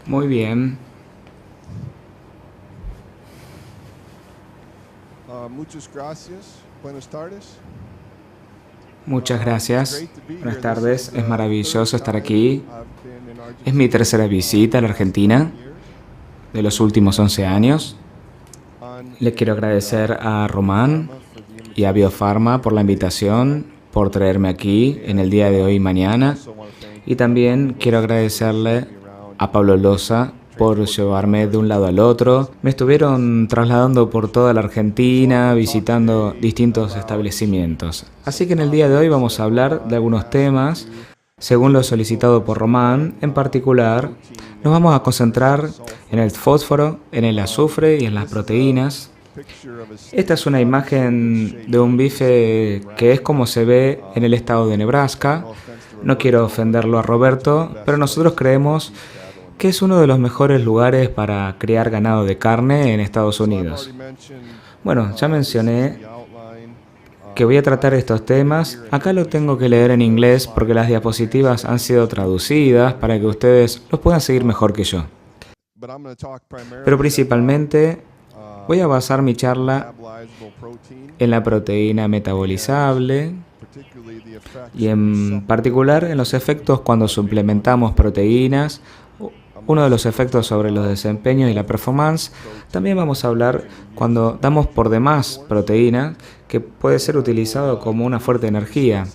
Muy bien. Muchas gracias. Buenas tardes. Muchas gracias. Buenas tardes. Es maravilloso estar aquí. Es mi tercera visita a la Argentina de los últimos 11 años. Le quiero agradecer a Román y a Biofarma por la invitación, por traerme aquí en el día de hoy y mañana. Y también quiero agradecerle a Pablo Loza por llevarme de un lado al otro. Me estuvieron trasladando por toda la Argentina, visitando distintos establecimientos. Así que en el día de hoy vamos a hablar de algunos temas, según lo solicitado por Román. En particular, nos vamos a concentrar en el fósforo, en el azufre y en las proteínas. Esta es una imagen de un bife que es como se ve en el estado de Nebraska. No quiero ofenderlo a Roberto, pero nosotros creemos que es uno de los mejores lugares para criar ganado de carne en Estados Unidos. Bueno, ya mencioné que voy a tratar estos temas. Acá lo tengo que leer en inglés porque las diapositivas han sido traducidas para que ustedes los puedan seguir mejor que yo. Pero principalmente voy a basar mi charla en la proteína metabolizable y en particular en los efectos cuando suplementamos proteínas, uno de los efectos sobre los desempeños y la performance. También vamos a hablar cuando damos por demás proteína, que puede ser utilizado como una fuerte energía.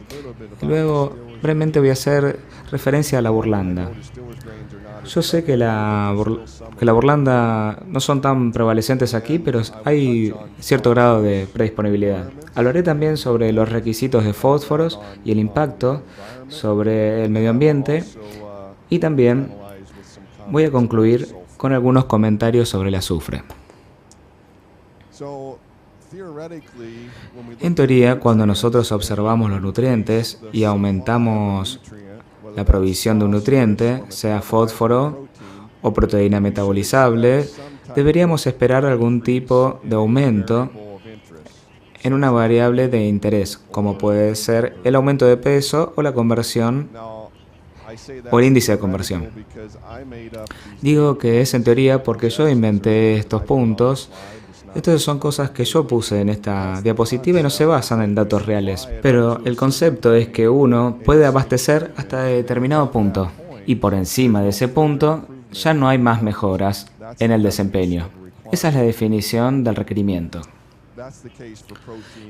Y luego brevemente voy a hacer referencia a la burlanda. Yo sé que la burlanda no son tan prevalecientes aquí, pero hay cierto grado de predisponibilidad. Hablaré también sobre los requisitos de fósforos y el impacto sobre el medio ambiente, y también voy a concluir con algunos comentarios sobre el azufre. En teoría, cuando nosotros observamos los nutrientes y aumentamos la provisión de un nutriente, sea fósforo o proteína metabolizable, deberíamos esperar algún tipo de aumento en una variable de interés, como puede ser el aumento de peso o la conversión o el índice de conversión. Digo que es en teoría porque yo inventé estos puntos. Estas son cosas que yo puse en esta diapositiva y no se basan en datos reales. Pero el concepto es que uno puede abastecer hasta determinado punto. Y por encima de ese punto ya no hay más mejoras en el desempeño. Esa es la definición del requerimiento.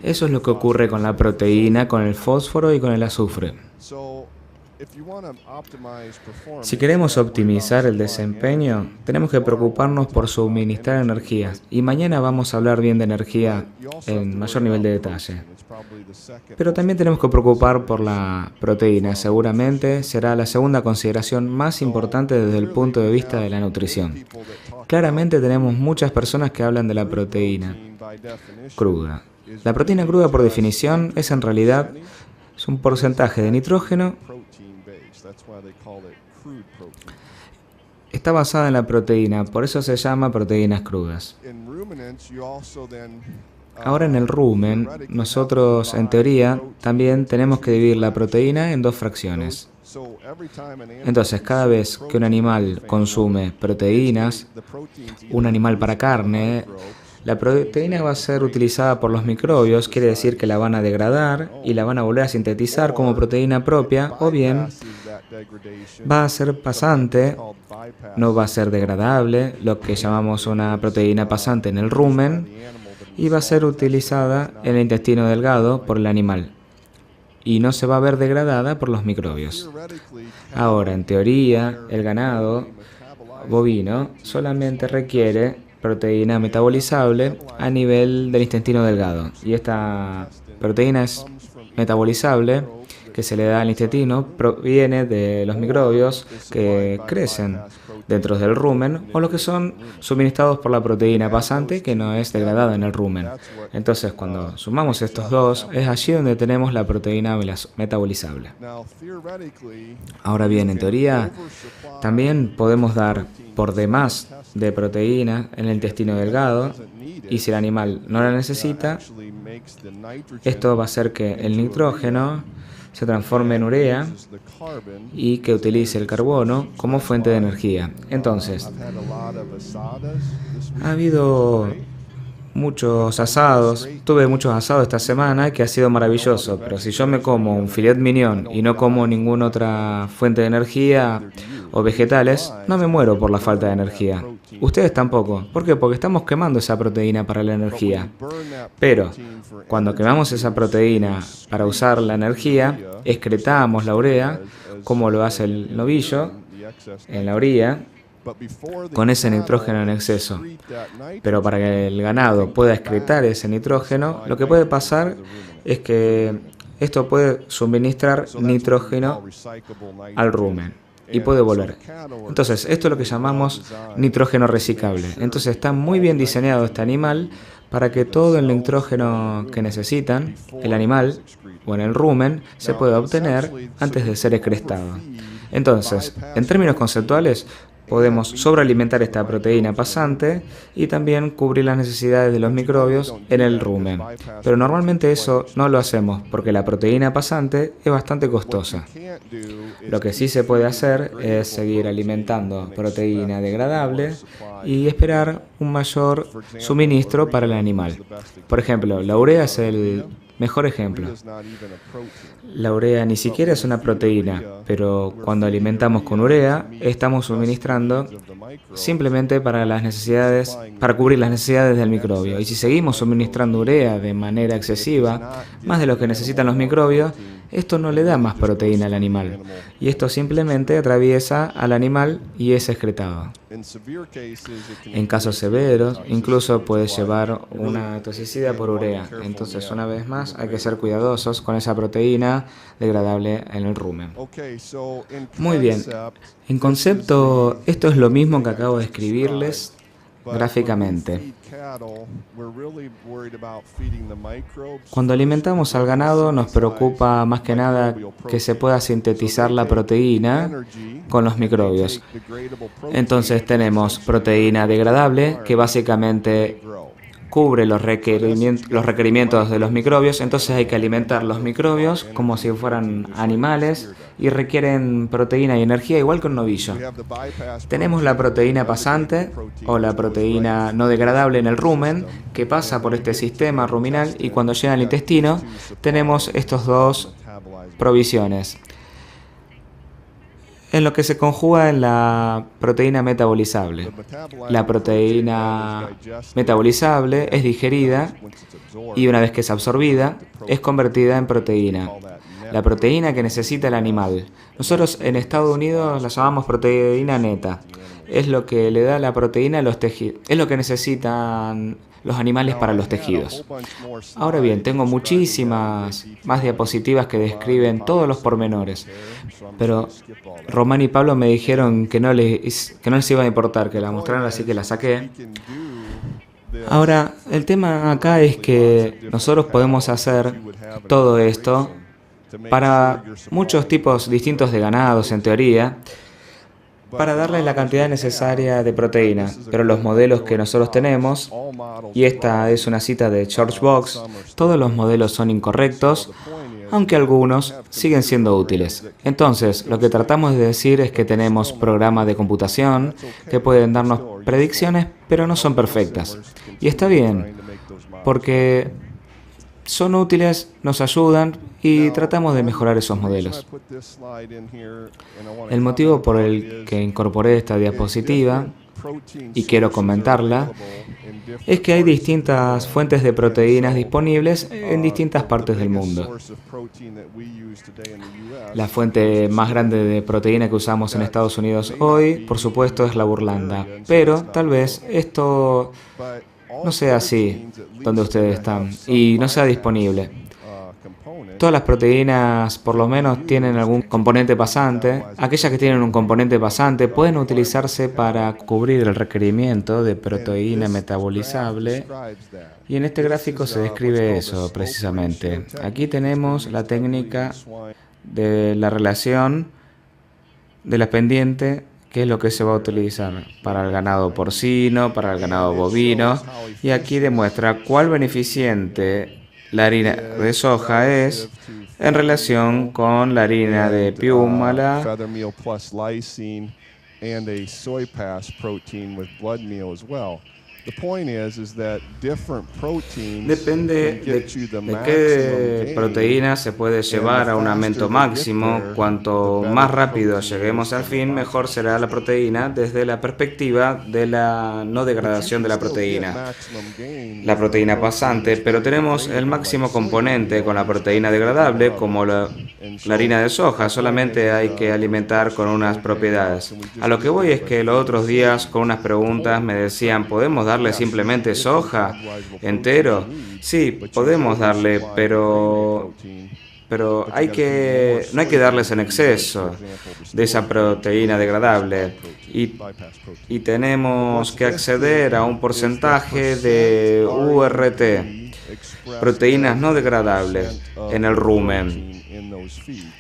Eso es lo que ocurre con la proteína, con el fósforo y con el azufre. Si queremos optimizar el desempeño, tenemos que preocuparnos por suministrar energía. Y mañana vamos a hablar bien de energía en mayor nivel de detalle. Pero también tenemos que preocupar por la proteína. Seguramente será la segunda consideración más importante desde el punto de vista de la nutrición. Claramente tenemos muchas personas que hablan de la proteína cruda. La proteína cruda, por definición, es en realidad un porcentaje de nitrógeno. Está basada en la proteína, por eso se llama proteínas crudas. Ahora en el rumen, nosotros en teoría también tenemos que dividir la proteína en dos fracciones. Entonces, cada vez que un animal consume proteínas, un animal para carne, la proteína va a ser utilizada por los microbios, quiere decir que la van a degradar y la van a volver a sintetizar como proteína propia, o bien va a ser pasante, no va a ser degradable, lo que llamamos una proteína pasante en el rumen, y va a ser utilizada en el intestino delgado por el animal, y no se va a ver degradada por los microbios. Ahora, en teoría, el ganado bovino solamente requiere proteína metabolizable a nivel del intestino delgado. Y esta proteína es metabolizable que se le da al intestino proviene de los microbios que crecen dentro del rumen o los que son suministrados por la proteína pasante que no es degradada en el rumen. Entonces, cuando sumamos estos dos, es allí donde tenemos la proteína metabolizable. Ahora bien, en teoría, también podemos dar por demás de proteína en el intestino delgado, y si el animal no la necesita, esto va a hacer que el nitrógeno se transforme en urea y que utilice el carbono como fuente de energía. Entonces, ha habido muchos asados, tuve muchos asados esta semana que ha sido maravilloso, pero si yo me como un filet mignon y no como ninguna otra fuente de energía o vegetales, no me muero por la falta de energía. Ustedes tampoco. ¿Por qué? Porque estamos quemando esa proteína para la energía. Pero cuando quemamos esa proteína para usar la energía, excretamos la urea, como lo hace el novillo en la orilla, con ese nitrógeno en exceso. Pero para que el ganado pueda excretar ese nitrógeno, lo que puede pasar es que esto puede suministrar nitrógeno al rumen y puede volver. Entonces, esto es lo que llamamos nitrógeno reciclable. Entonces, está muy bien diseñado este animal para que todo el nitrógeno que necesitan, el animal o en el rumen, se pueda obtener antes de ser excretado. Entonces, en términos conceptuales, podemos sobrealimentar esta proteína pasante y también cubrir las necesidades de los microbios en el rumen. Pero normalmente eso no lo hacemos porque la proteína pasante es bastante costosa. Lo que sí se puede hacer es seguir alimentando proteína degradable y esperar un mayor suministro para el animal. Por ejemplo, la urea es el mejor ejemplo. La urea ni siquiera es una proteína, pero cuando alimentamos con urea, estamos suministrando simplemente para las necesidades, para cubrir las necesidades del microbio. Y si seguimos suministrando urea de manera excesiva, más de lo que necesitan los microbios, esto no le da más proteína al animal. Y esto simplemente atraviesa al animal y es excretado. En casos severos, incluso puede llevar una toxicidad por urea. Entonces, una vez más, hay que ser cuidadosos con esa proteína degradable en el rumen. Muy bien. En concepto, esto es lo mismo que acabo de escribirles gráficamente. Cuando alimentamos al ganado nos preocupa más que nada que se pueda sintetizar la proteína con los microbios. Entonces tenemos proteína degradable que básicamente cubre los requerimientos de los microbios, entonces hay que alimentar los microbios como si fueran animales y requieren proteína y energía igual que un novillo. Tenemos la proteína pasante o la proteína no degradable en el rumen que pasa por este sistema ruminal y cuando llega al intestino tenemos estos dos provisiones. En lo que se conjuga en la proteína metabolizable. La proteína metabolizable es digerida y una vez que es absorbida, es convertida en proteína. La proteína que necesita el animal. Nosotros en Estados Unidos la llamamos proteína neta. Es lo que le da la proteína a los tejidos. Es lo que necesitan los animales para los tejidos. Ahora bien, tengo muchísimas más diapositivas que describen todos los pormenores, pero Román y Pablo me dijeron que no les iba a importar que la mostraran, así que la saqué. Ahora, el tema acá es que nosotros podemos hacer todo esto para muchos tipos distintos de ganados, en teoría, para darle la cantidad necesaria de proteína, pero los modelos que nosotros tenemos, y esta es una cita de George Box, todos los modelos son incorrectos, aunque algunos siguen siendo útiles. Entonces, lo que tratamos de decir es que tenemos programas de computación que pueden darnos predicciones, pero no son perfectas. Y está bien, porque son útiles, nos ayudan y tratamos de mejorar esos modelos. El motivo por el que incorporé esta diapositiva, y quiero comentarla, es que hay distintas fuentes de proteínas disponibles en distintas partes del mundo. La fuente más grande de proteína que usamos en Estados Unidos hoy, por supuesto, es la burlanda, pero tal vez esto no sea así donde ustedes están y no sea disponible. Todas las proteínas por lo menos tienen algún componente pasante. Aquellas que tienen un componente pasante pueden utilizarse para cubrir el requerimiento de proteína metabolizable. Y en este gráfico se describe eso precisamente. Aquí tenemos la técnica de la relación de la pendiente, que es lo que se va a utilizar para el ganado porcino, para el ganado bovino. Y aquí demuestra cuál beneficiente la harina de soja es en relación con la harina de piúmala feather meal plus lysine and a soy pass protein with blood meal as well. The point is that different proteins depende can get you the de maximum qué gain, proteína se puede llevar a un aumento máximo. there, Cuanto the más better rápido protein lleguemos is al from the fin, body. mejor será la proteína desde la perspectiva de la no But you degradación de can la still get proteína. maximum gain La with a proteína protein pasante, that's pero tenemos el biodegradable, máximo like soybean componente meal, con la which proteína has even more degradable of como it. la And so harina de soja. my point Solamente hay que with alimentar con questions unas the other day, propiedades. can we A just lo que give voy them es a que los feed otros of días con unas soybeans preguntas whole me or decían, something? ¿podemos darle Yes, you simplemente can give the soja metabolizable protein entero? you need, Sí, but you podemos can darle, supply degradable pero protein, but you gotta feed them more no hay que darles soybean en than you would, for exceso example, de esa distillers would, proteína or degradable y, bypass protein. y But tenemos what's que acceder a un listed is the porcentaje percent de URT, expressed proteínas as no a degradables, percent of en el the rumen. protein in those feeds.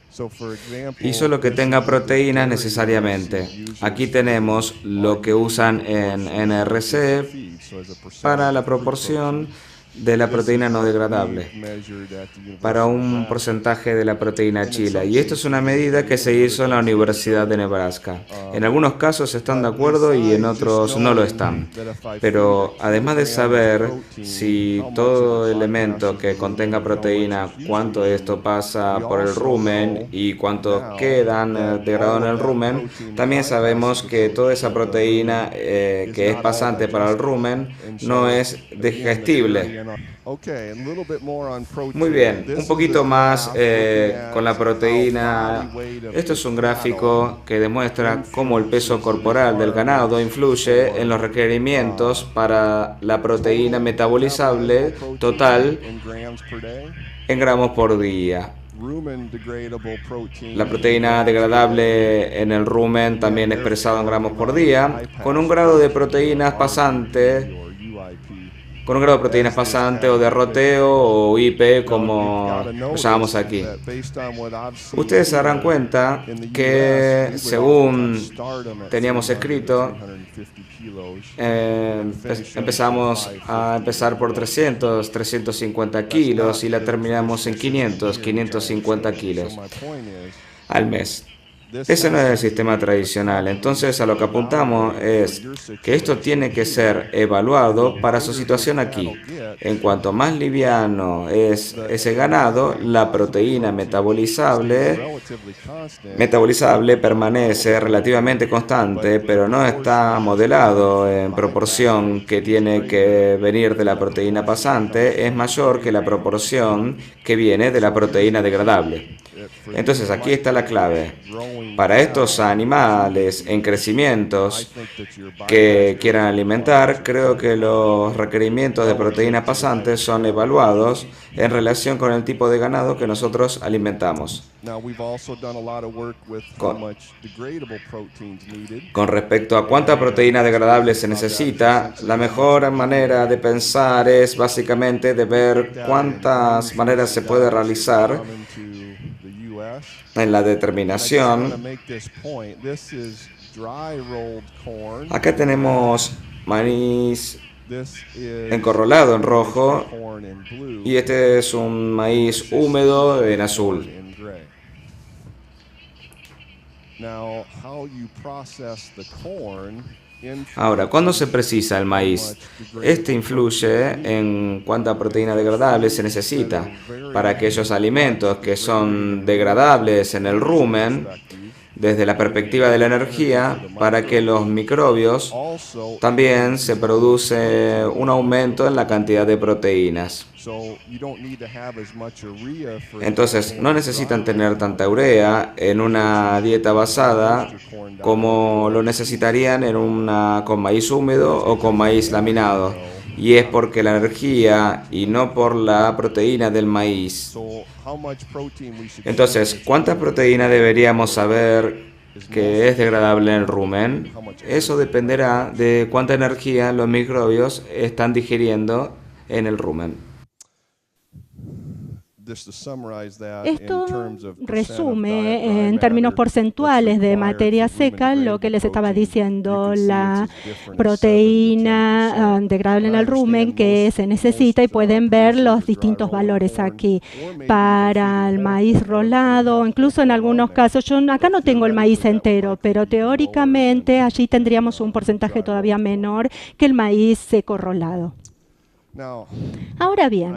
So for example, Y solo que this tenga is the proteínas dairy necesariamente. RNC uses Aquí for tenemos the lo que RNC usan en proportion of NRC feed, so as a para percentage la of crude proporción protein. de la This proteína is no what degradable we've measured at the para University of un Nebraska. porcentaje de la proteína And in chila. some Y esto es una cases, they medida que agree, se and in hizo en la other cases, they Universidad de don't. Nebraska. En algunos casos están de But acuerdo y en besides just otros no lo knowing están. that if I feed Pero a además de kilogram of saber protein, si how much todo of it elemento bypasses que the contenga rumen and how much proteína, is used cuánto in de the esto rumen, pasa we por el also rumen know y cuánto now quedan that degradados all en of el that rumen, protein that también sabemos bypasses the que toda esa the rumen proteína is que es not all pasante para el digestible. rumen And no so, es again, the digestible. dairy and okay, a little bit more on Muy protein. bien, un This is a poquito más graph looking con la at how proteína. body weight of Esto the es un cattle gráfico que demuestra cómo el peso influences the corporal del ganado requirements influye en los for requerimientos para la proteína total metabolizable metabolizable total protein in grams per day. en gramos por día. Rumen degradable protein La in proteína grams per day. degradable en el rumen And también therefore, expresado en gramos the por amount of día, con un bypass grado de protein, proteínas or pasante, RDP or UIP, con un grado de proteínas as is pasante o de depicted. roteo o IP Now, como you've got to lo llamamos notice aquí. that based on what I've seen Ustedes se darán here, cuenta in the US, que we would según oftentimes start them at teníamos 300 to escrito, 350 kilos and finish them empezamos at a empezar por 300, 350 kilos y la terminamos en 500, 550 kilos So my point is, al mes. Ese no es el sistema tradicional. Entonces a lo que apuntamos es que esto tiene que ser evaluado para su situación aquí. En cuanto más liviano es ese ganado, la proteína metabolizable permanece relativamente constante, pero no está modelado en proporción que tiene que venir de la proteína pasante, es mayor que la proporción que viene de la proteína degradable. Entonces aquí está la clave. Para estos animales en crecimientos que quieran alimentar, creo que los requerimientos de proteína pasante son evaluados en relación con el tipo de ganado que nosotros alimentamos. Con respecto a cuánta proteína degradable se necesita, la mejor manera de pensar es básicamente de ver cuántas maneras se puede realizar en la determinación. Acá tenemos maíz encorrolado en rojo y este es un maíz húmedo en azul. Ahora, ¿cuándo se precisa el maíz? Este influye en cuánta proteína degradable se necesita. Para aquellos alimentos que son degradables en el rumen, desde la perspectiva de la energía, para que los microbios también se produce un aumento en la cantidad de proteínas. Entonces, no necesitan tener tanta urea en una dieta basada como lo necesitarían en una con maíz húmedo o con maíz laminado. Y es porque la energía y no por la proteína del maíz. Entonces, ¿cuánta proteína deberíamos saber que es degradable en el rumen? Eso dependerá de cuánta energía los microbios están digiriendo en el rumen. Esto resume en términos porcentuales de materia seca lo que les estaba diciendo, la proteína degradable en el rumen que se necesita, y pueden ver los distintos valores aquí. Para el maíz rolado, incluso en algunos casos, yo acá no tengo el maíz entero, pero teóricamente allí tendríamos un porcentaje todavía menor que el maíz seco rolado. Ahora bien,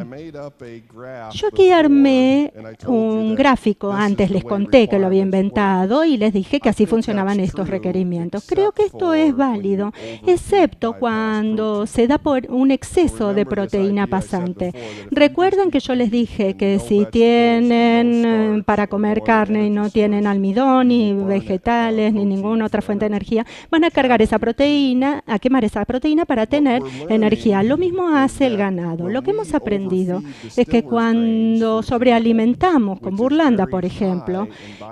yo aquí armé un gráfico, antes les conté que lo había inventado y les dije que así funcionaban estos requerimientos. Creo que esto es válido, excepto cuando se da por un exceso de proteína pasante. Recuerden que yo les dije que si tienen para comer carne y no tienen almidón, ni vegetales, ni ninguna otra fuente de energía, van a cargar esa proteína, a quemar esa proteína para tener energía. Lo mismo hace el ganado. Lo que hemos aprendido es que cuando sobrealimentamos con burlanda, por ejemplo,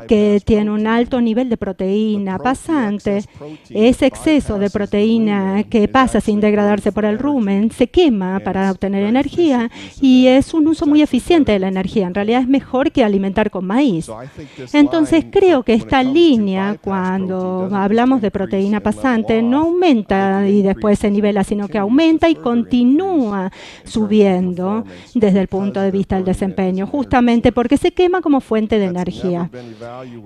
que tiene un alto nivel de proteína pasante, ese exceso de proteína que pasa sin degradarse por el rumen se quema para obtener energía, y es un uso muy eficiente de la energía. En realidad es mejor que alimentar con maíz. Entonces creo que esta línea, cuando hablamos de proteína pasante, no aumenta y después se nivela, sino que aumenta y continúa subiendo desde el punto de vista del desempeño, justamente porque se quema como fuente de energía.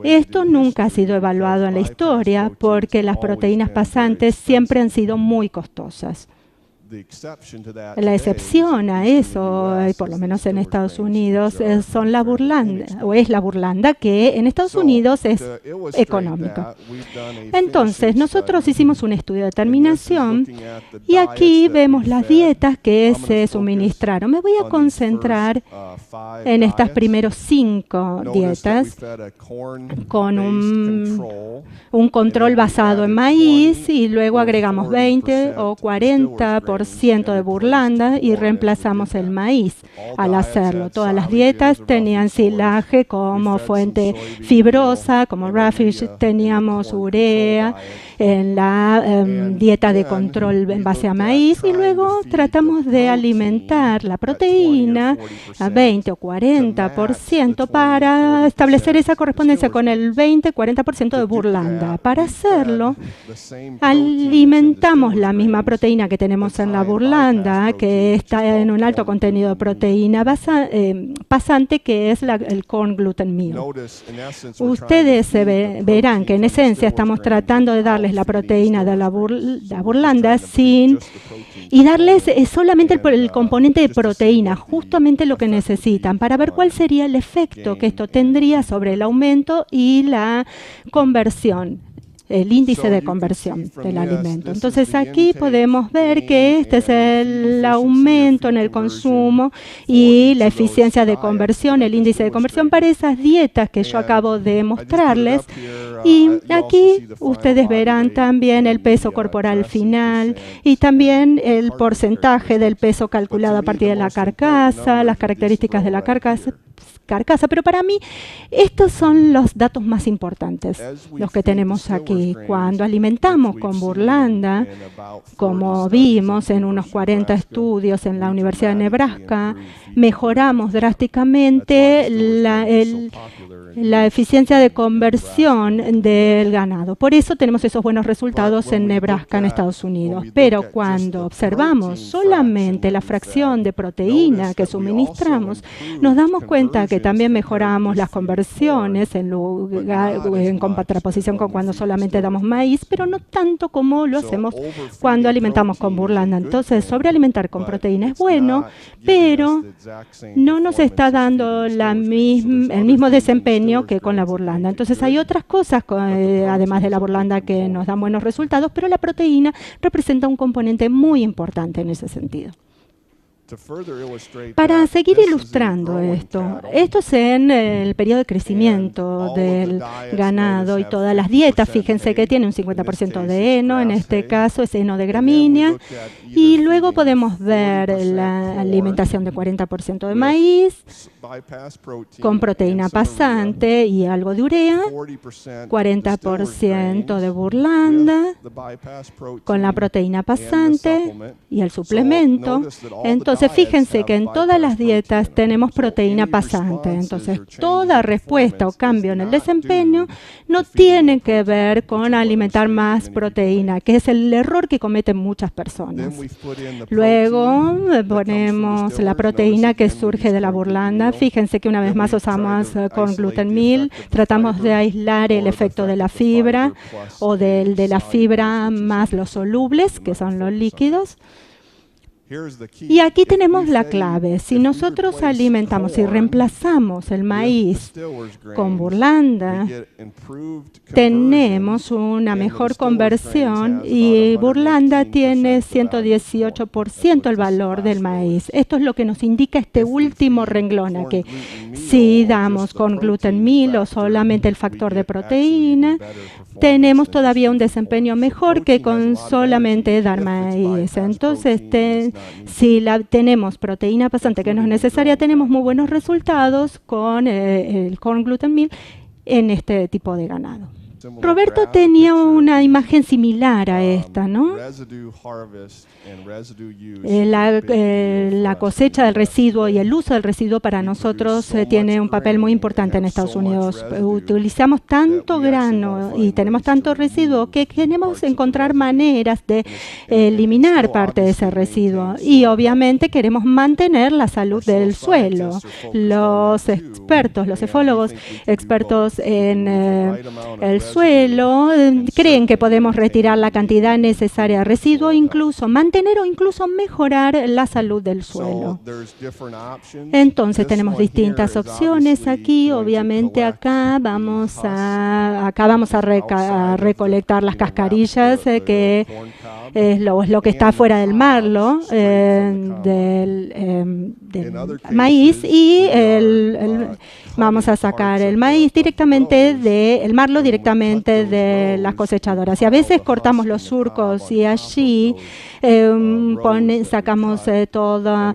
Esto nunca ha sido evaluado en la historia porque las proteínas pasantes siempre han sido muy costosas. La excepción a eso, por lo menos en Estados Unidos, son la burlanda, o es la burlanda, que en Estados Unidos es económica. Entonces, nosotros hicimos un estudio de determinación y aquí vemos las dietas que se suministraron. Me voy a concentrar en estas primeros 5 dietas con un control basado en maíz, y luego agregamos 20 o 40% de burlanda y reemplazamos el maíz al hacerlo. Todas las dietas tenían silaje como fuente fibrosa, como Rafish, teníamos urea en la dieta de control en base a maíz, y luego tratamos de alimentar la proteína a 20 o 40% para establecer esa correspondencia con el 20-40% de burlanda. Para hacerlo, alimentamos la misma proteína que tenemos en la burlanda, que está en un alto contenido de proteína pasante, que es el corn gluten meal. Ustedes verán que en esencia estamos tratando de darles la proteína de la burlanda y darles solamente el componente de proteína, justamente lo que necesitan, para ver cuál sería el efecto que esto tendría sobre el aumento y la conversión, el índice de conversión del alimento. Entonces aquí podemos ver que este es el aumento en el consumo y la eficiencia de conversión, el índice de conversión para esas dietas que yo acabo de mostrarles. Y aquí ustedes verán también el peso corporal final y también el porcentaje del peso calculado a partir de la carcasa, las características de la carcasa. Pero para mí estos son los datos más importantes, los que tenemos aquí. Cuando alimentamos con burlanda, como vimos en unos 40 estudios en la Universidad de Nebraska, mejoramos drásticamente la eficiencia de conversión del ganado. Por eso tenemos esos buenos resultados en Nebraska, en Estados Unidos. Pero cuando observamos solamente la fracción de proteína que suministramos, nos damos cuenta que también mejoramos las conversiones en contraposición con cuando solamente damos maíz, pero no tanto como lo hacemos cuando alimentamos con burlanda. Entonces, sobrealimentar con proteína es bueno, pero no nos está dando el mismo desempeño que con la burlanda. Entonces hay otras cosas, además de la burlanda, que nos dan buenos resultados, pero la proteína representa un componente muy importante en ese sentido. Para seguir ilustrando esto es en el periodo de crecimiento del ganado y todas las dietas. Fíjense que tiene un 50% de heno, en este caso es heno de gramínea, y luego podemos ver la alimentación de 40% de maíz con proteína pasante y algo de urea, 40% de burlanda con la proteína pasante y el suplemento. Entonces Entonces, fíjense que en todas las dietas tenemos proteína pasante. Entonces, toda respuesta o cambio en el desempeño no tiene que ver con alimentar más proteína, que es el error que cometen muchas personas. Luego ponemos la proteína que surge de la burlanda. Fíjense que una vez más usamos con gluten meal. Tratamos de aislar el efecto de la fibra o de la fibra más los solubles, que son los líquidos. Y aquí tenemos la clave. Si nosotros alimentamos y reemplazamos el maíz con burlanda, tenemos una mejor conversión y burlanda tiene 118% el valor del maíz. Esto es lo que nos indica este último renglón aquí. Si damos con gluten meal o solamente el factor de proteína, tenemos todavía un desempeño mejor que con solamente dar maíz. Entonces, si tenemos proteína pasante que no es necesaria, tenemos muy buenos resultados con el corn gluten meal en este tipo de ganado. Roberto tenía una imagen similar a esta, ¿no? La cosecha del residuo y el uso del residuo para nosotros tiene un papel muy importante en Estados Unidos. Utilizamos tanto grano y tenemos tanto residuo que queremos encontrar maneras de eliminar parte de ese residuo. Y obviamente queremos mantener la salud del suelo. Los expertos, los cefólogos expertos en el suelo creen que podemos retirar la cantidad necesaria de residuo, incluso mantener o incluso mejorar la salud del suelo. Entonces tenemos distintas opciones aquí. Obviamente acá vamos a recolectar las cascarillas, que es lo que está fuera del marlo del maíz, y vamos a sacar el maíz directamente del marlo directamente de las cosechadoras. Y a veces cortamos los surcos y allí sacamos toda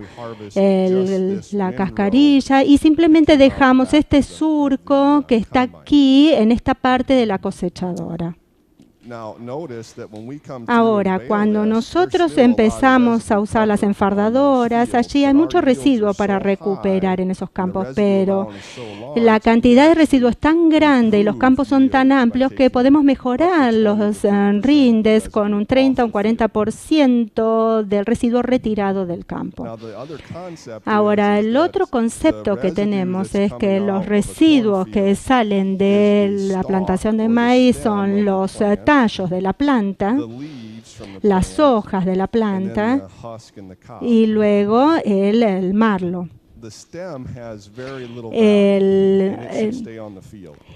la cascarilla y simplemente dejamos este surco que está aquí en esta parte de la cosechadora. Ahora, cuando nosotros empezamos a usar las enfardadoras, allí hay mucho residuo para recuperar en esos campos, pero la cantidad de residuo es tan grande y los campos son tan amplios que podemos mejorar los rindes con un 30 o un 40% del residuo retirado del campo. Ahora, el otro concepto que tenemos es que los residuos que salen de la plantación de maíz son los tallos de la planta, las hojas de la planta y luego el marlo.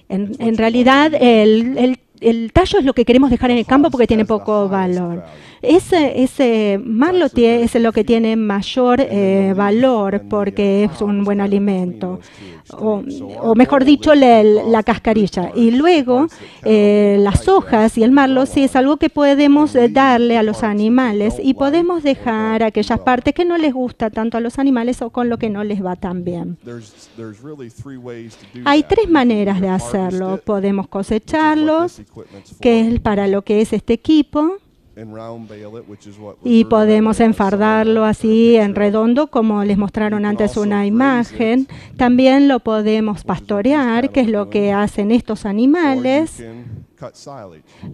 En realidad, el tallo es lo que queremos dejar en el campo porque tiene poco valor. Ese marlo es lo que tiene mayor valor porque es un buen alimento. O mejor dicho, la cascarilla. Y luego, las hojas y el marlo sí es algo que podemos darle a los animales y podemos dejar aquellas partes que no les gusta tanto a los animales o con lo que no les va tan bien. Hay tres maneras de hacerlo. Podemos cosecharlos, que es para lo que es este equipo, y podemos enfardarlo así en redondo, como les mostraron antes una imagen. También lo podemos pastorear, que es lo que hacen estos animales.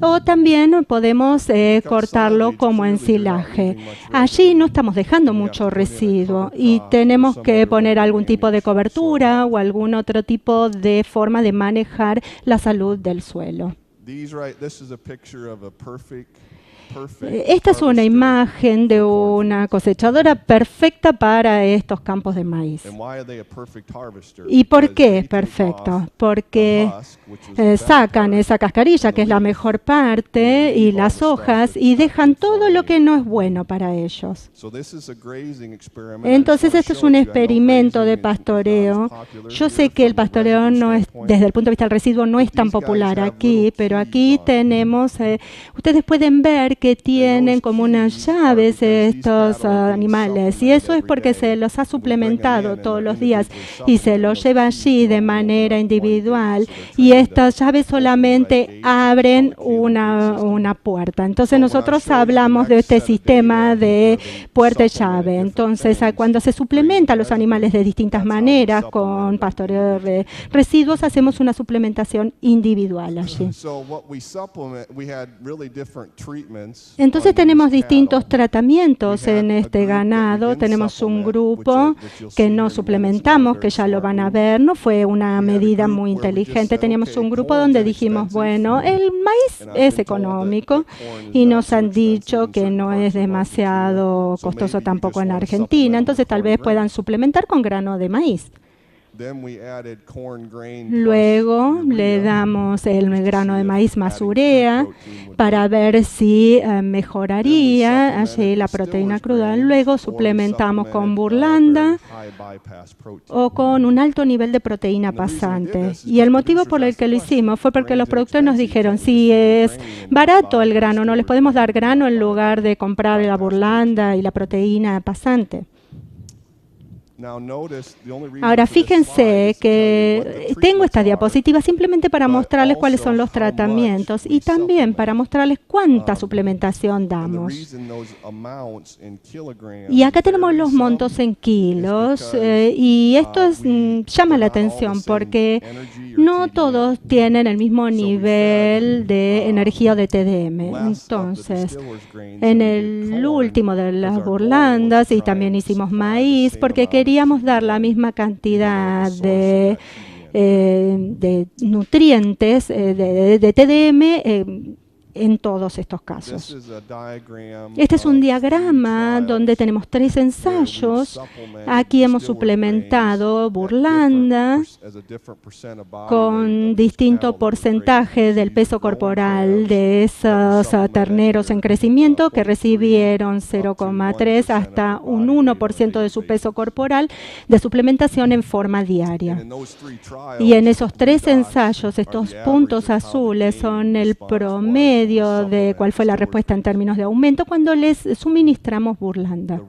O también podemos cortarlo como ensilaje. Allí no estamos dejando mucho residuo y tenemos que poner algún tipo de cobertura o algún otro tipo de forma de manejar la salud del suelo. Esta es una imagen de una cosechadora perfecta para estos campos de maíz. ¿Y por qué es perfecto? Porque sacan esa cascarilla, que es la mejor parte, y las hojas, y dejan todo lo que no es bueno para ellos. Entonces, este es un experimento de pastoreo. Yo sé que el pastoreo no es, desde el punto de vista del residuo, no es tan popular aquí, pero aquí tenemos, ustedes pueden ver que tienen como unas llaves estos animales, y eso es porque se los ha suplementado todos los días y se los lleva allí de manera individual, y estas llaves solamente abren una puerta. Entonces nosotros hablamos de este sistema de puerta y llave. Entonces cuando se suplementa a los animales de distintas maneras con pastoreo de residuos, hacemos una suplementación individual allí. Entonces tenemos distintos tratamientos en este ganado. Tenemos un grupo que no suplementamos, que ya lo van a ver, no fue una medida muy inteligente. Teníamos un grupo donde dijimos, bueno, el maíz es económico y nos han dicho que no es demasiado costoso tampoco en Argentina, entonces tal vez puedan suplementar con grano de maíz. Luego le damos el grano de maíz más urea para ver si mejoraría allí la proteína cruda. Luego suplementamos con burlanda o con un alto nivel de proteína pasante. Y el motivo por el que lo hicimos fue porque los productores nos dijeron, si es barato el grano, no les podemos dar grano en lugar de comprar la burlanda y la proteína pasante. Ahora fíjense que tengo esta diapositiva simplemente para mostrarles cuáles son los tratamientos y también para mostrarles cuánta suplementación damos. Y acá tenemos los montos en kilos y esto llama la atención porque no todos tienen el mismo nivel de energía de TDM. Entonces, en el último de las burlandas y también hicimos maíz porque queríamos dar la misma cantidad de nutrientes de TDM en todos estos casos. Este es un diagrama donde tenemos 3 ensayos. Aquí hemos suplementado burlanda con distinto porcentaje del peso corporal de esos terneros en crecimiento que recibieron 0,3 hasta un 1% de su peso corporal de suplementación en forma diaria. Y en esos 3 ensayos, estos puntos azules son el promedio de cuál fue la respuesta en términos de aumento cuando les suministramos burlanda.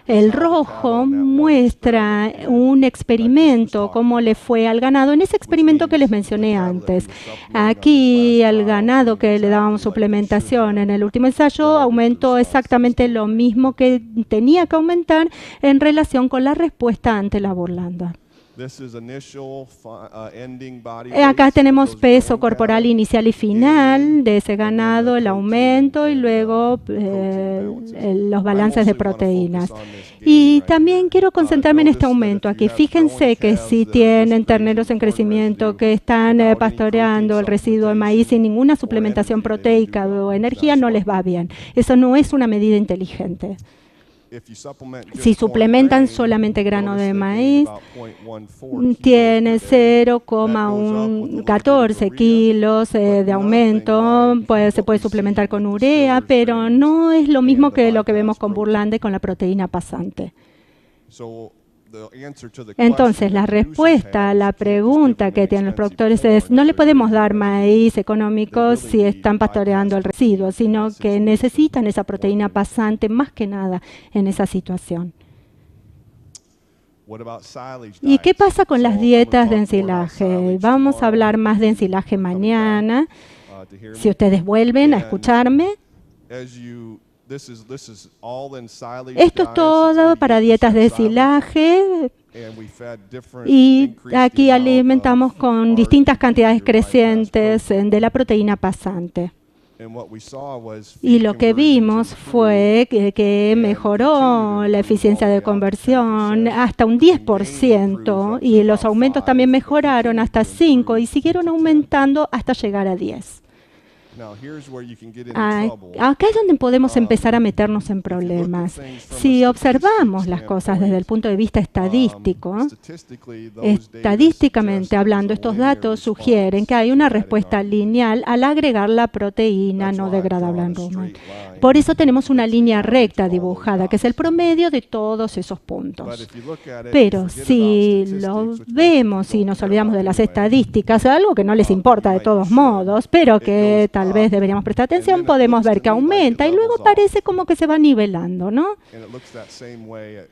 El rojo muestra un experimento, cómo le fue al ganado en ese experimento que les mencioné antes. Aquí el ganado que le dábamos suplementación en el último ensayo aumentó exactamente lo mismo que tenía que aumentar en relación con la respuesta ante la burlanda. Acá tenemos peso corporal inicial y final de ese ganado, el aumento y luego los balances de proteínas. Y también quiero concentrarme en este aumento aquí. Fíjense que si tienen terneros en crecimiento que están pastoreando el residuo de maíz sin ninguna suplementación proteica o energía, no les va bien. Eso no es una medida inteligente. Si suplementan solamente grano de maíz, tiene 0,14 kilos de aumento, se puede suplementar con urea, pero no es lo mismo que lo que vemos con burlanda y con la proteína pasante. Entonces, la respuesta a la pregunta que tienen los productores es, no le podemos dar maíz económico si están pastoreando el residuo, sino que necesitan esa proteína pasante más que nada en esa situación. ¿Y qué pasa con las dietas de ensilaje? Vamos a hablar más de ensilaje mañana, si ustedes vuelven a escucharme. Esto es todo para dietas de ensilaje y aquí alimentamos con distintas cantidades crecientes de la proteína pasante. Y lo que vimos fue que mejoró la eficiencia de conversión hasta un 10% y los aumentos también mejoraron hasta 5% y siguieron aumentando hasta llegar a 10%. Acá es donde podemos empezar a meternos en problemas. Si observamos las cosas desde el punto de vista estadístico, estadísticamente hablando, estos datos sugieren que hay una respuesta lineal al agregar la proteína no degradable en rumen. Por eso tenemos una línea recta dibujada, que es el promedio de todos esos puntos. Pero si lo vemos y nos olvidamos de las estadísticas, algo que no les importa de todos modos, pero que tal tal vez deberíamos prestar atención, podemos ver que aumenta y luego parece como que se va nivelando, ¿no?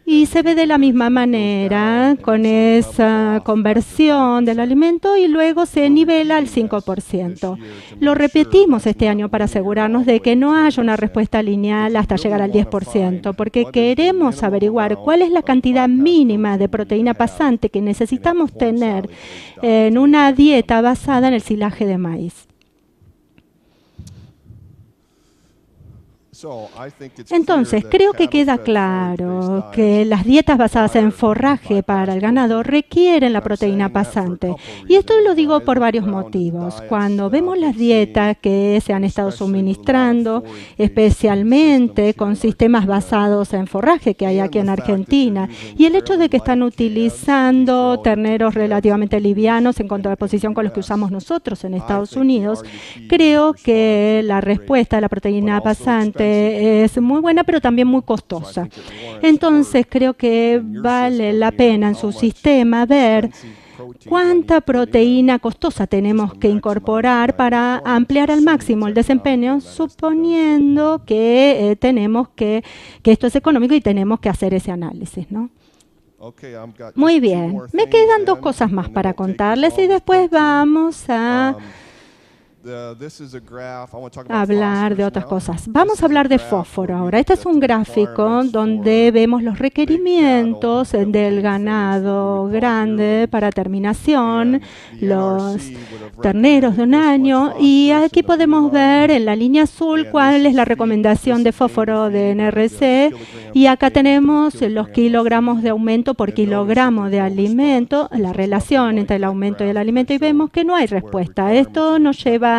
Y se ve de la misma manera con esa conversión del alimento y luego se nivela al 5%. Lo repetimos este año para asegurarnos de que no haya una respuesta lineal hasta llegar al 10%, porque queremos averiguar cuál es la cantidad mínima de proteína pasante que necesitamos tener en una dieta basada en el silaje de maíz. Entonces, creo que queda claro que las dietas basadas en forraje para el ganado requieren la proteína pasante. Y esto lo digo por varios motivos. Cuando vemos las dietas que se han estado suministrando, especialmente con sistemas basados en forraje que hay aquí en Argentina, y el hecho de que están utilizando terneros relativamente livianos en contraposición con los que usamos nosotros en Estados Unidos, creo que la respuesta a la proteína pasante es muy buena, pero también muy costosa. Entonces, creo que vale la pena en su sistema ver cuánta proteína costosa tenemos que incorporar para ampliar al máximo el desempeño, suponiendo que que esto es económico y tenemos que hacer ese análisis, ¿no? Muy bien, me quedan 2 cosas más para contarles y después vamos a hablar de otras cosas. Vamos a hablar de fósforo ahora. Este es un gráfico donde vemos los requerimientos del ganado grande para terminación, los terneros de un año, y aquí podemos ver en la línea azul cuál es la recomendación de fósforo de NRC, y acá tenemos los kilogramos de aumento por kilogramo de alimento, la relación entre el aumento y el alimento, y vemos que no hay respuesta. Esto nos lleva,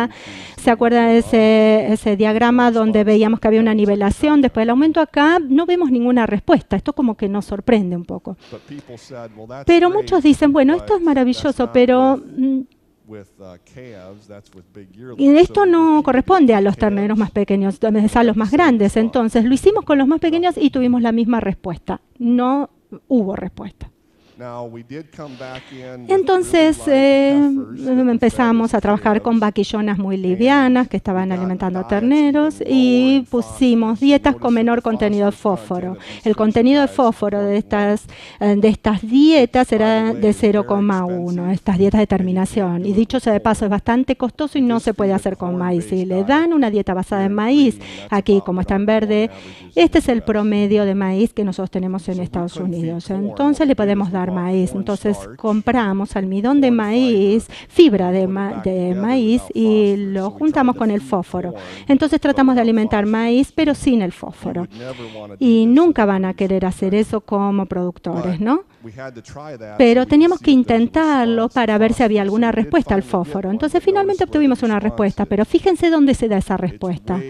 ¿se acuerdan de ese diagrama donde veíamos que había una nivelación después del aumento? Acá no vemos ninguna respuesta. Esto como que nos sorprende un poco. Pero muchos dicen, bueno, esto es maravilloso, pero esto no corresponde a los terneros más pequeños, es a los más grandes. Entonces lo hicimos con los más pequeños y tuvimos la misma respuesta. No hubo respuesta. Entonces empezamos a trabajar con vaquillonas muy livianas que estaban alimentando a terneros y pusimos dietas con menor contenido de fósforo. El contenido de fósforo de estas dietas era de 0,1, estas dietas de terminación. Y dicho sea de paso, es bastante costoso y no se puede hacer con maíz. Si le dan una dieta basada en maíz, aquí como está en verde, este es el promedio de maíz que nosotros tenemos en Estados Unidos. Entonces le podemos dar maíz. Entonces compramos almidón de maíz, fibra de maíz y lo juntamos con el fósforo. Entonces tratamos de alimentar maíz, pero sin el fósforo. Y nunca van a querer hacer eso como productores, ¿no? Pero teníamos que intentarlo para ver si había alguna respuesta al fósforo. Entonces finalmente obtuvimos una respuesta, pero fíjense dónde se da esa respuesta.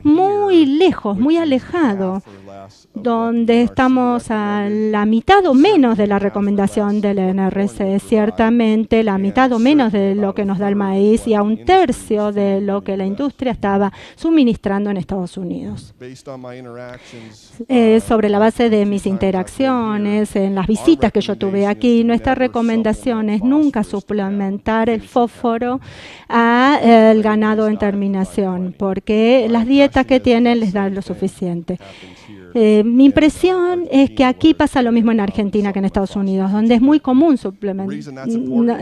Muy lejos, muy alejado, donde estamos a la mitad o menos de la recomendación del NRC, ciertamente la mitad o menos de lo que nos da el maíz y a 1/3 de lo que la industria estaba suministrando en Estados Unidos. Sobre la base de mis interacciones, en las visitas que yo tuve aquí, nuestra recomendación es nunca suplementar el fósforo al ganado en terminación, porque las dietas que tienen les dan lo suficiente. Mi impresión es que aquí pasa lo mismo en Argentina que en Estados Unidos, donde es muy común suplementar,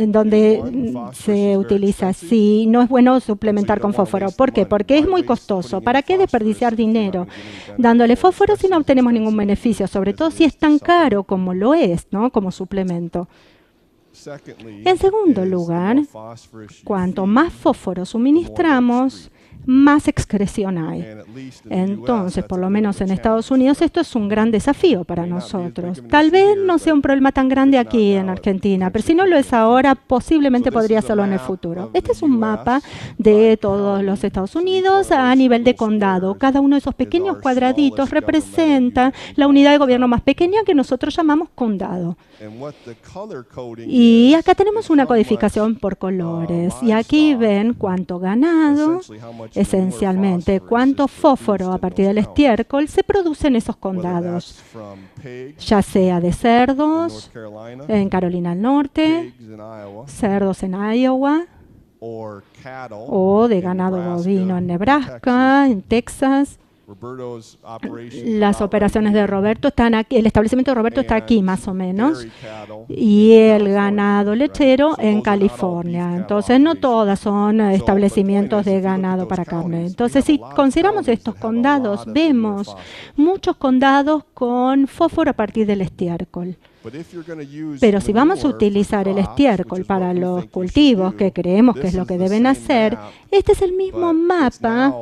donde se utiliza así. No es bueno suplementar con fósforo. ¿Por qué? Porque es muy costoso. ¿Para qué desperdiciar dinero dándole fósforo si no obtenemos ningún beneficio? Sobre todo si es tan caro como lo es, ¿no? Como suplemento. En segundo lugar, cuanto más fósforo suministramos, más excreción hay. Entonces, por lo menos en Estados Unidos, esto es un gran desafío para nosotros. Tal vez no sea un problema tan grande aquí en Argentina, pero si no lo es ahora, posiblemente podría serlo en el futuro. Este es un mapa de todos los Estados Unidos a nivel de condado. Cada uno de esos pequeños cuadraditos representa la unidad de gobierno más pequeña que nosotros llamamos condado. Y acá tenemos una codificación por colores. Y aquí ven cuánto ganado, esencialmente, cuánto fósforo a partir del estiércol se produce en esos condados, ya sea de cerdos en Carolina del Norte, cerdos en Iowa, o de ganado bovino en Nebraska, en Texas. Las operaciones de Roberto están aquí, el establecimiento de Roberto está aquí más o menos, y el ganado lechero en California. Entonces no todas son establecimientos de ganado para carne. Entonces si consideramos estos condados, vemos muchos condados con fósforo a partir del estiércol. Pero si vamos a utilizar el estiércol para los cultivos, que creemos que es lo que deben hacer, este es el mismo mapa,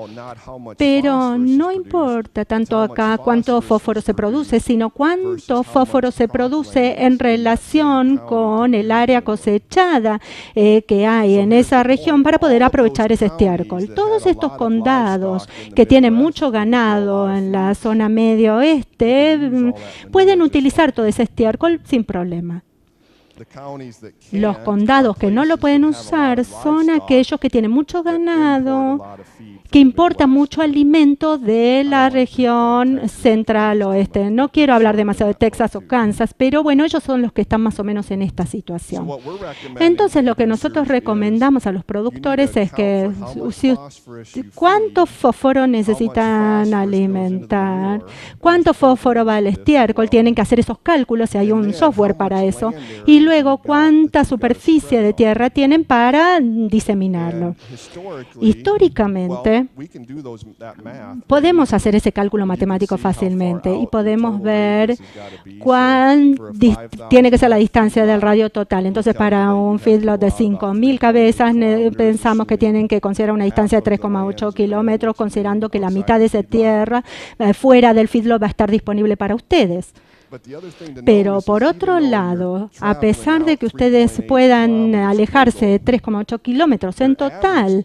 pero no importa tanto acá cuánto fósforo se produce, sino cuánto fósforo se produce en relación con el área cosechada que hay en esa región para poder aprovechar ese estiércol. Todos estos condados que tienen mucho ganado en la zona medio oeste pueden utilizar todo ese estiércol sin problema. Los condados que no lo pueden usar son aquellos que tienen mucho ganado, que importan mucho alimento de la región central oeste. No quiero hablar demasiado de Texas o Kansas, pero bueno, ellos son los que están más o menos en esta situación. Entonces, lo que nosotros recomendamos a los productores es que cuánto fósforo necesitan alimentar, cuánto fósforo va al estiércol, tienen que hacer esos cálculos, y hay un software para eso, y luego cuánta superficie de tierra tienen para diseminarlo. Históricamente, podemos hacer ese cálculo matemático fácilmente y podemos ver cuál tiene que ser la distancia del radio total. Entonces, para un feedlot de 5.000 cabezas, pensamos que tienen que considerar una distancia de 3,8 kilómetros, considerando que la mitad de esa tierra fuera del feedlot va a estar disponible para ustedes. Pero por otro lado, a pesar de que ustedes puedan alejarse de 3,8 kilómetros en total,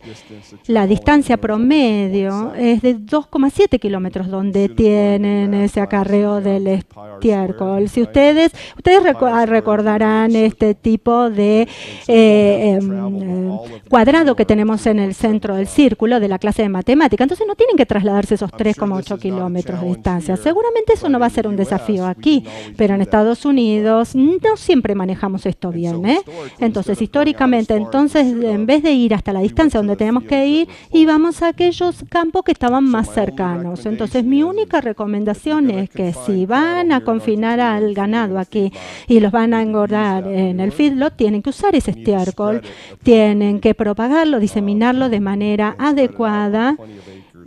la distancia promedio es de 2,7 kilómetros donde tienen ese acarreo del estiércol. Si ustedes recordarán este tipo de cuadrado que tenemos en el centro del círculo de la clase de matemática, entonces no tienen que trasladarse esos 3,8 kilómetros de distancia. Seguramente eso no va a ser un desafío aquí, pero en Estados Unidos no siempre manejamos esto bien, Entonces, históricamente, en vez de ir hasta la distancia donde tenemos que ir, íbamos a aquellos campos que estaban más cercanos. Entonces, mi única recomendación es que si van a confinar al ganado aquí y los van a engordar en el feedlot, tienen que usar ese estiércol, tienen que propagarlo, diseminarlo de manera adecuada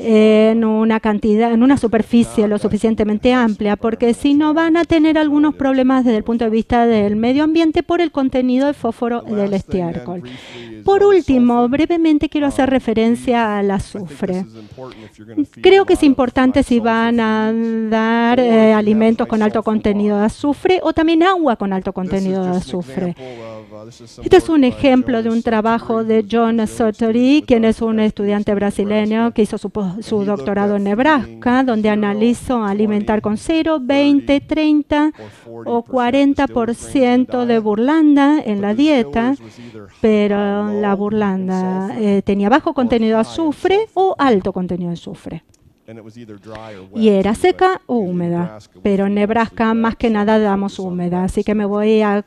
en una superficie lo suficientemente amplia, porque si no van a tener algunos problemas desde el punto de vista del medio ambiente por el contenido de fósforo del estiércol. Por último, brevemente quiero hacer referencia al azufre. Creo que es importante si van a dar alimentos con alto contenido de azufre o también agua con alto contenido de azufre. Este es un ejemplo de un trabajo de John Sottori, quien es un estudiante brasileño que hizo su doctorado en Nebraska, donde analizó alimentar con 0, 20, 30 o 40% de burlanda en la dieta, pero la burlanda tenía bajo contenido de azufre o alto contenido de azufre. Y era seca o húmeda, pero en Nebraska más que nada damos húmeda, así que me voy a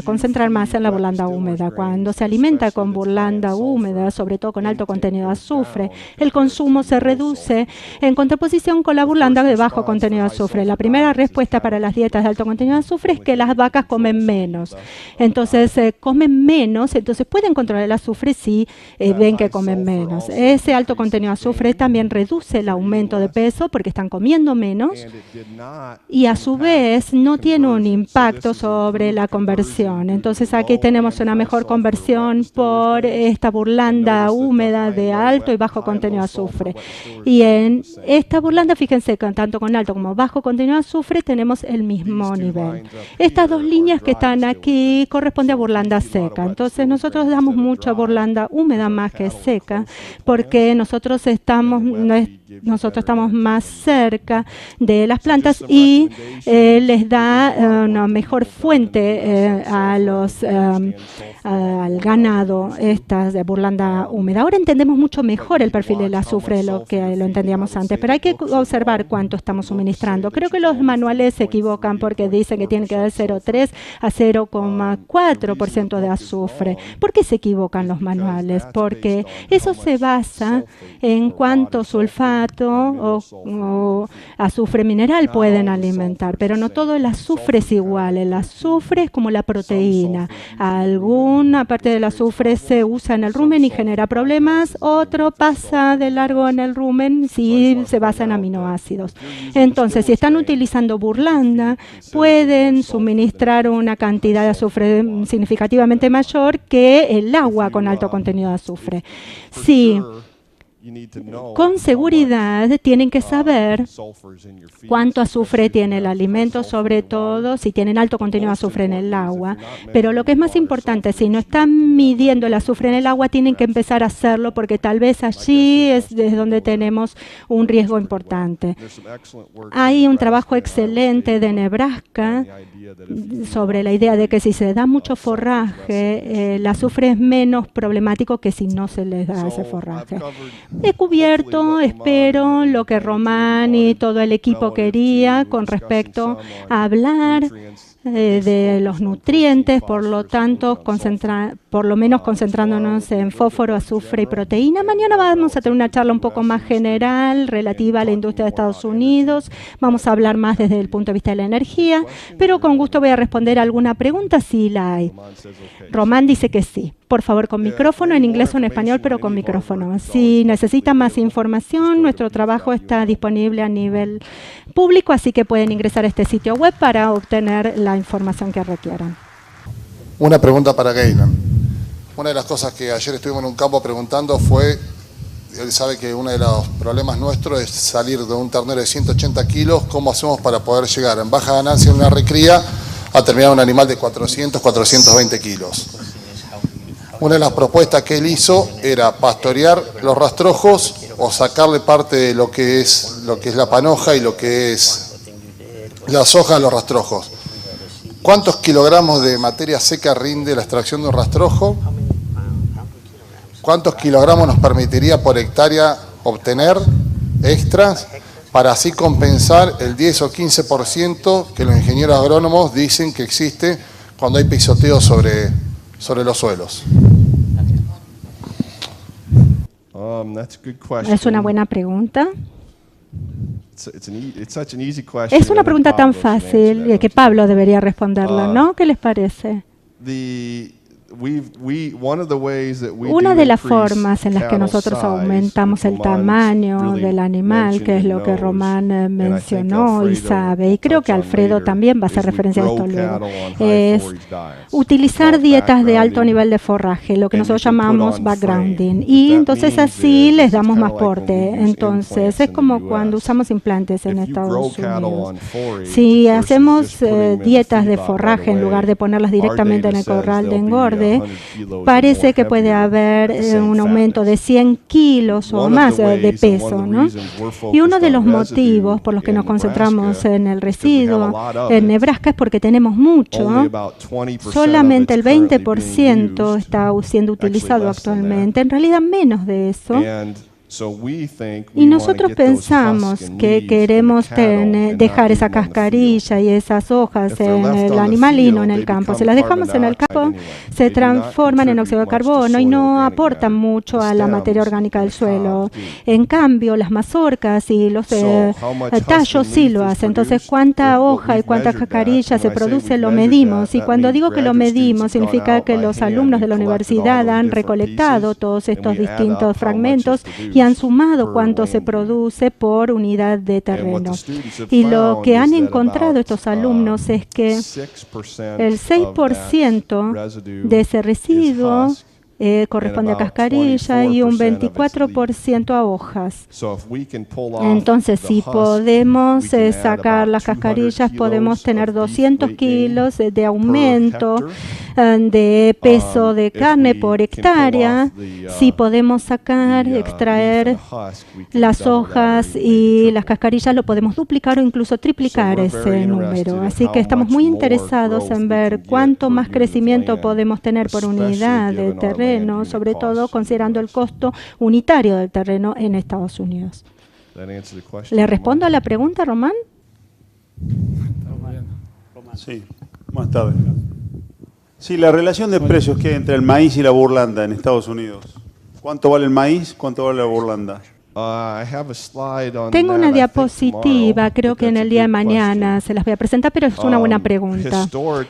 concentrar más en la burlanda húmeda. Cuando se alimenta con burlanda húmeda, sobre todo con alto contenido de azufre, el consumo se reduce en contraposición con la burlanda de bajo contenido de azufre. La primera respuesta para las dietas de alto contenido de azufre es que las vacas comen menos. Entonces, comen menos, entonces pueden controlar el azufre si ven que comen menos. Ese alto contenido de azufre también reduce el aumento de peso porque están comiendo menos y a su vez no tiene un impacto sobre la conversión. Entonces aquí tenemos una mejor conversión por esta burlanda húmeda de alto y bajo contenido de azufre. Y en esta burlanda, fíjense que tanto con alto como bajo contenido de azufre tenemos el mismo nivel. Estas dos líneas que están aquí corresponden a burlanda seca. Entonces nosotros damos mucha burlanda húmeda más que seca porque nosotros nosotros estamos más cerca de las plantas y les da una mejor fuente al ganado, estas de burlanda húmeda. Ahora entendemos mucho mejor el perfil del azufre de lo que lo entendíamos antes, pero hay que observar cuánto estamos suministrando. Creo que los manuales se equivocan porque dicen que tiene que dar 0,3 a 0,4% de azufre. ¿Por qué se equivocan los manuales? Porque eso se basa en cuánto sulfato o azufre mineral pueden alimentar, pero no todo el azufre es igual. El azufre es como la proteína. Alguna parte del azufre se usa en el rumen y genera problemas, otro pasa de largo en el rumen si se basa en aminoácidos. Entonces, si están utilizando burlanda, pueden suministrar una cantidad de azufre significativamente mayor que el agua con alto contenido de azufre. Sí. Con seguridad tienen que saber cuánto azufre tiene el alimento, sobre todo si tienen alto contenido de azufre en el agua. Pero lo que es más importante, si no están midiendo el azufre en el agua, tienen que empezar a hacerlo porque tal vez allí es desde donde tenemos un riesgo importante. Hay un trabajo excelente de Nebraska sobre la idea de que si se da mucho forraje, el azufre es menos problemático que si no se les da ese forraje. He cubierto, espero, lo que Román y todo el equipo quería con respecto a hablar de los nutrientes, por lo tanto, por lo menos concentrándonos en fósforo, azufre y proteína. Mañana vamos a tener una charla un poco más general relativa a la industria de Estados Unidos. Vamos a hablar más desde el punto de vista de la energía, pero con gusto voy a responder alguna pregunta si la hay. Román dice que sí. Por favor, con micrófono, en inglés o en español, pero con micrófono. Si necesitan más información, nuestro trabajo está disponible a nivel público, así que pueden ingresar a este sitio web para obtener la información que requieran. Una pregunta para Gainan. Una de las cosas que ayer estuvimos en un campo preguntando fue, él sabe que uno de los problemas nuestros es salir de un ternero de 180 kilos, ¿cómo hacemos para poder llegar en baja ganancia en una recría a terminar un animal de 400, 420 kilos? Una de las propuestas que él hizo era pastorear los rastrojos o sacarle parte de lo que es la panoja y lo que es las hojas a los rastrojos. ¿Cuántos kilogramos de materia seca rinde la extracción de un rastrojo? ¿Cuántos kilogramos nos permitiría por hectárea obtener extras para así compensar el 10 o 15% que los ingenieros agrónomos dicen que existe cuando hay pisoteo sobre los suelos? Es una buena pregunta. Es una pregunta tan fácil que Pablo debería responderla, ¿no? ¿Qué les parece? Una de las formas en las que nosotros aumentamos el tamaño del animal, que es lo que Román mencionó y sabe, y creo que Alfredo también va a hacer referencia a esto luego, es utilizar dietas de alto nivel de forraje, lo que nosotros llamamos backgrounding, y entonces así les damos más porte. Entonces es como cuando usamos implantes en Estados Unidos. Si hacemos dietas de forraje en lugar de ponerlas directamente en el corral de engorde, parece que puede haber un aumento de 100 kilos o más de peso, ¿no? Y uno de los motivos por los que nos concentramos en el residuo en Nebraska es porque tenemos mucho. Solamente el 20% está siendo utilizado actualmente, en realidad menos de eso. Y nosotros pensamos que queremos dejar esa cascarilla y esas hojas en el animal y no en el campo. Si las dejamos en el campo, se transforman en óxido de carbono y no aportan mucho a la materia orgánica del suelo. En cambio, las mazorcas y los tallos sí lo hacen. Entonces, cuánta hoja y cuánta cascarilla se produce lo medimos. Y cuando digo que lo medimos, significa que los alumnos de la universidad han recolectado todos estos distintos fragmentos y han sumado cuánto se produce por unidad de terreno. Y lo que han encontrado estos alumnos es que el 6% de ese residuo corresponde a cascarilla y un 24% a hojas. Entonces, si podemos sacar las cascarillas, podemos tener 200 kilos de aumento de peso de carne por hectárea. Si podemos extraer las hojas y las cascarillas, lo podemos duplicar o incluso triplicar ese número. Así que estamos muy interesados en ver cuánto más crecimiento podemos tener por unidad de terreno, sobre todo considerando el costo unitario del terreno en Estados Unidos. ¿Le respondo a la pregunta, Román? Sí, más tarde. Sí, la relación de precios que hay entre el maíz y la burlanda en Estados Unidos. ¿Cuánto vale el maíz? ¿Cuánto vale la burlanda? Tengo una diapositiva, creo que en el día de mañana se las voy a presentar, pero es una buena pregunta.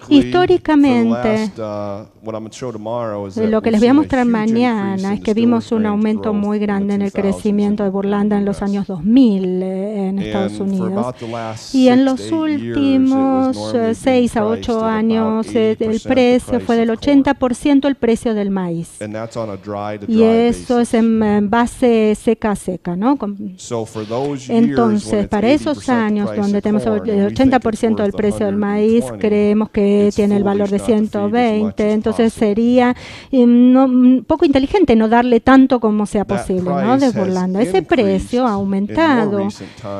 Históricamente, lo que les voy a mostrar mañana es que vimos un aumento muy grande en el crecimiento de burlanda en los años 2000 en Estados Unidos. Y en los últimos 6 a 8 años el precio fue del 80% el precio del maíz. Y eso es en base seca, ¿no? Entonces, para esos años donde tenemos el 80% del precio del maíz, creemos que tiene el valor de 120, entonces sería un poco inteligente no darle tanto como sea posible, ¿no? De burlanda. Ese precio ha aumentado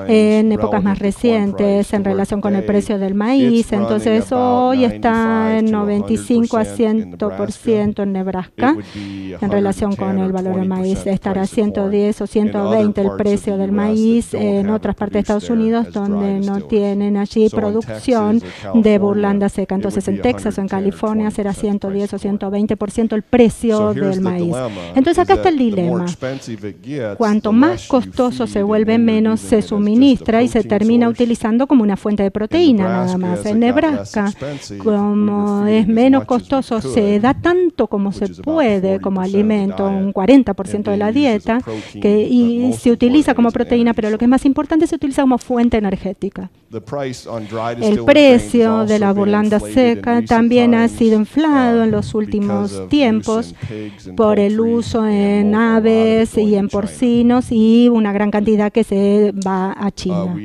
en épocas más recientes en relación con el precio del maíz, entonces hoy está en 95 a 100% en Nebraska en relación con el valor del maíz. Estará 110 o 120 el precio del maíz en otras partes de Estados Unidos donde no tienen allí producción de burlanda seca. Entonces en Texas o en California será 110 o 120% el precio del maíz. Entonces acá está el dilema. Cuanto más costoso se vuelve, menos se suministra y se termina utilizando como una fuente de proteína nada más. En Nebraska, como es menos costoso, se da tanto como se puede como alimento, un 40% de la dieta, y se utiliza como proteína, pero lo que es más importante, se utiliza como fuente energética. El precio de la burlanda seca también ha sido inflado en los últimos tiempos por el uso en aves y en porcinos y una gran cantidad que se va a China.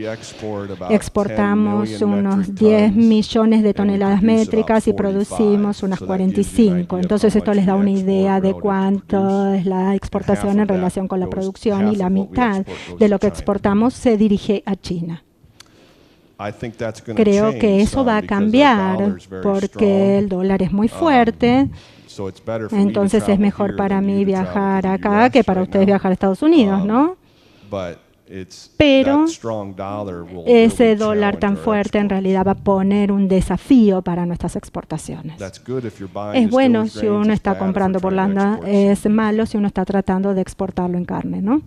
Exportamos unos 10 millones de toneladas métricas y producimos unas 45. Entonces esto les da una idea de cuánto es la exportación en relación con la producción, y la mitad de lo que exportamos se dirige a China. Creo que eso va a cambiar porque el dólar es muy fuerte, entonces es mejor para mí viajar acá que para ustedes viajar a Estados Unidos, ¿no? Pero ese dólar tan fuerte en realidad va a poner un desafío para nuestras exportaciones. Es bueno si uno está comprando burlanda, es malo si uno está tratando de exportarlo en carne, ¿no?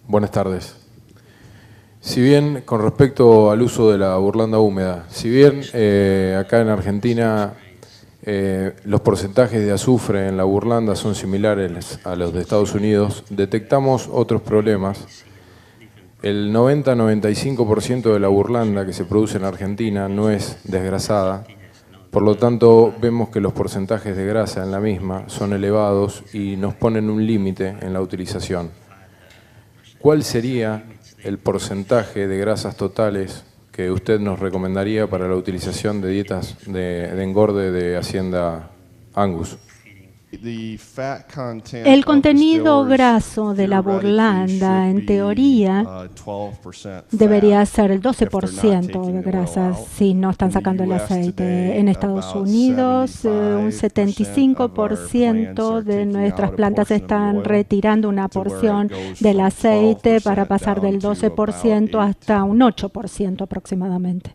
Buenas tardes. Si bien, con respecto al uso de la burlanda húmeda, si bien acá en Argentina los porcentajes de azufre en la burlanda son similares a los de Estados Unidos, detectamos otros problemas. El 90-95% de la burlanda que se produce en Argentina no es desgrasada, por lo tanto vemos que los porcentajes de grasa en la misma son elevados y nos ponen un límite en la utilización. ¿Cuál sería el porcentaje de grasas totales que usted nos recomendaría para la utilización de dietas de engorde de hacienda Angus? El contenido graso de la burlanda, en teoría, debería ser el 12% de grasa si no están sacando el aceite. En Estados Unidos, un 75% de nuestras plantas están retirando una porción del aceite para pasar del 12% hasta un 8% aproximadamente.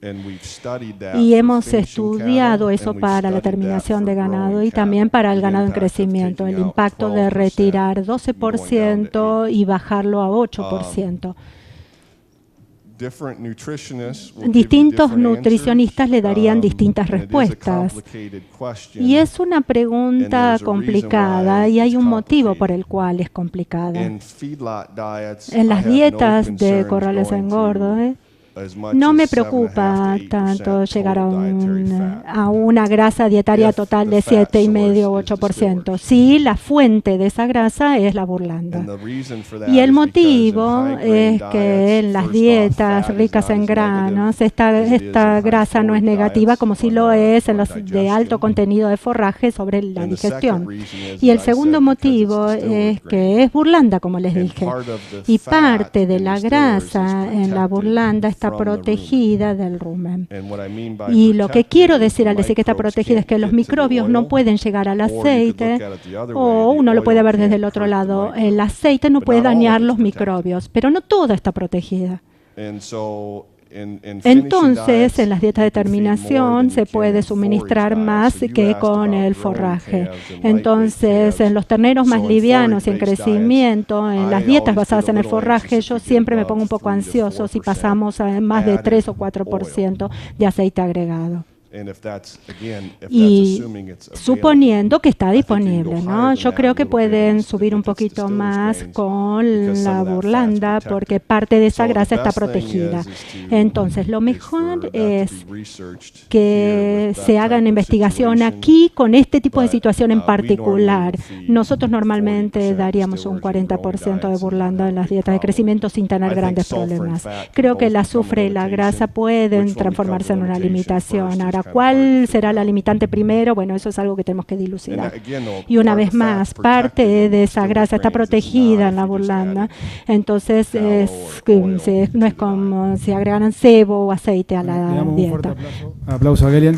Y hemos estudiado eso para la terminación de ganado y también para el ganado en crecimiento, el impacto de retirar 12% y bajarlo a 8%. Distintos nutricionistas le darían distintas respuestas. Y es una pregunta complicada y hay un motivo por el cual es complicada. En las dietas de corrales de engordo, No me preocupa tanto llegar a una grasa dietaria total de 7,5 o 8%. Sí, la fuente de esa grasa es la burlanda. Y el motivo es que en las dietas ricas en granos, esta grasa no es negativa como sí lo es en los de alto contenido de forraje sobre la digestión. Y el segundo motivo es que es burlanda, como les dije. Y parte de la grasa en la burlanda está protegida del rumen. Y lo que quiero decir al decir que está protegida es que los microbios no pueden llegar al aceite, o uno lo puede ver desde el otro lado. El aceite no puede dañar los microbios, pero no toda está protegida. Entonces, en las dietas de terminación se puede suministrar más que con el forraje. Entonces, en los terneros más livianos y en crecimiento, en las dietas basadas en el forraje, yo siempre me pongo un poco ansioso si pasamos a más de 3 o 4% de aceite agregado. Y suponiendo que está disponible, ¿no? Yo creo que pueden subir un poquito más con la burlanda porque parte de esa grasa está protegida. Entonces, lo mejor es que se haga una investigación aquí con este tipo de situación en particular. Nosotros normalmente daríamos un 40% de burlanda en las dietas de crecimiento sin tener grandes problemas. Creo que el azufre y la grasa pueden transformarse en una limitación. Ahora, ¿cuál será la limitante primero? Bueno, eso es algo que tenemos que dilucidar. Y una vez más, parte de esa grasa está protegida en la burlanda. Entonces, no es como si agregaran cebo o aceite a la dieta. Aplauso a Gelian.